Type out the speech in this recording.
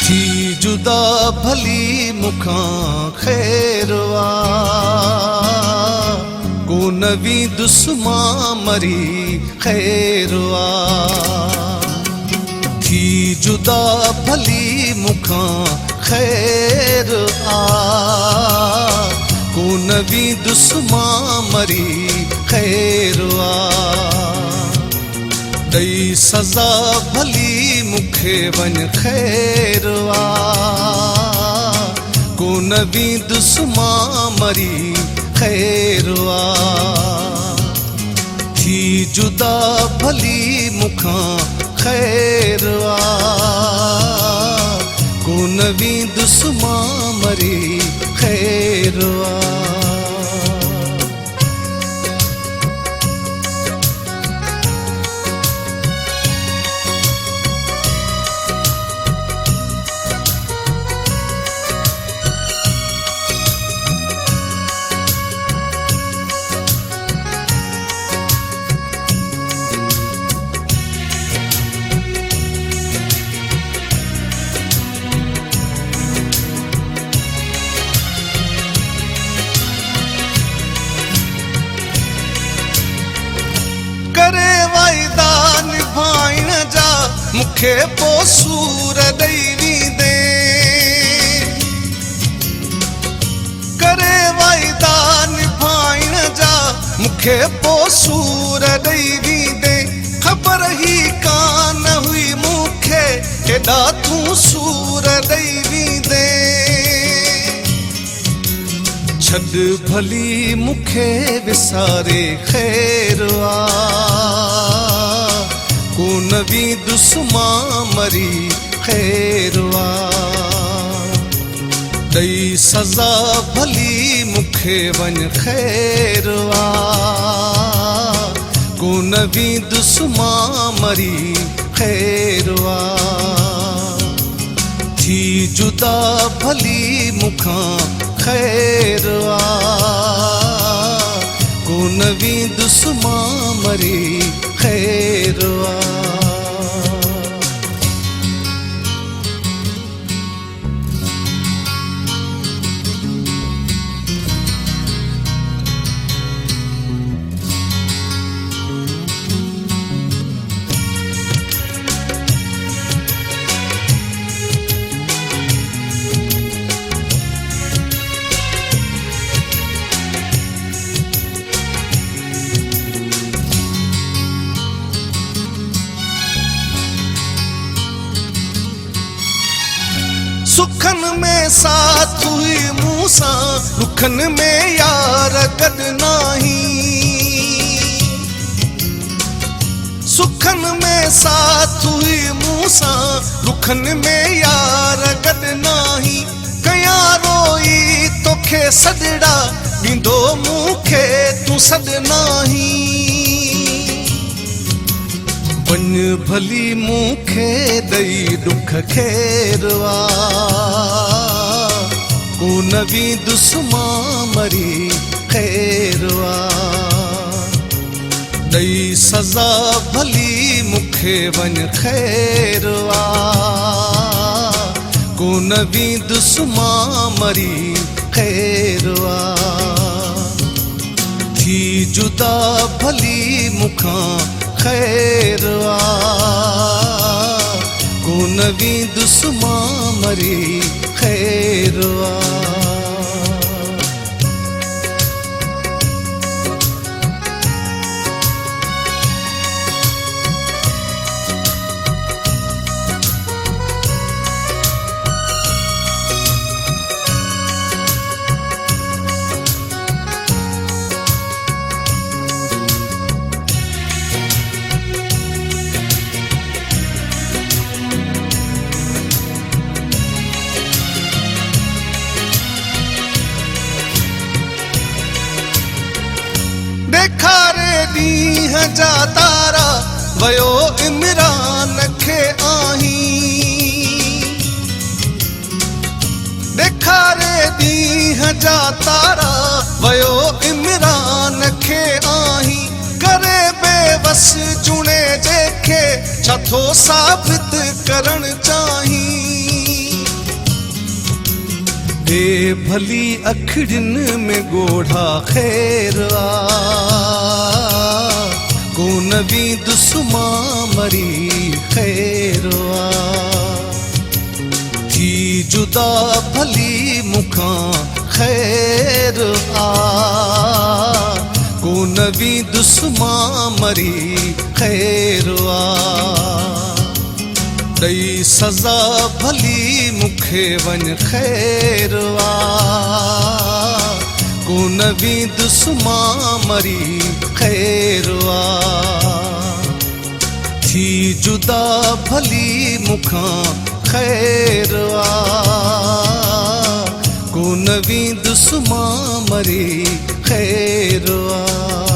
थी जुदा भली मुखां खैरवा को नवी दुस्मा मरी खैरवा थी जुदा भली मुखां खैर को नवी दुस्मा मरी खैरवा दई सजा भली मुखे वन खैरवा को नवी दुस्मा मरी खैरवा थी जुदा भली मुखां खैरवा को नवी दुस्मा मरी खैरवा करे वायदा निभाइण जा मुखे पोसूर दैवी दे करे वायदा निभाइण जा मुखे पोसूर दैवी दे खबर ही कान हुई मुखे केॾा तू सूर दैवी दे छद भली मुखे विसारे खैरवा को नवी दुस्मा मरी खैरवा दई सजा भली मुखे वन खैरवा को नवी दुस्मा मरी खैरवा थी जुदा भली मुखां खैरवा को नवी दुस्मा मरी खैरवा सुखन में साथ हुई मूसा दुखन में यार गद नाही सुखन में साथ हुई मूसा दुखन में यार गद नाही कया रोई तोखे सदड़ा ॾींदो मुखे तू सद नाही वन भली मुखे दई दुख खैरवा को नवी दुस्मा मरी खैरवा दई सजा भली मुखे वन खैरवा को नवी दुस्मा मरी खैरवा थी जुदा भली मुखां खैरवा को नवी दुस्मा मरी खैरवा देखारे ॾींहं जा तारा वयो इमरान खे आहीं देखारे ॾींहं जा तारा वयो इमरान खे आहीं करे बेवस चुणे जेके छा थो साबित करण चाहीं हे भली अखड़िन में गोढ़ा खैर आ को नवी दुस्मा मरी खैर आ थी जुदा भली मुखा खैर आ को नवी दुस्मा मरी खैर आ दई सज़ा भली मुखे वन खैर आ को नवी दुस्मा मरी खैर आ थी जुदा भली मुखा खैर आ को नवी दुस्मा मरी खैर आ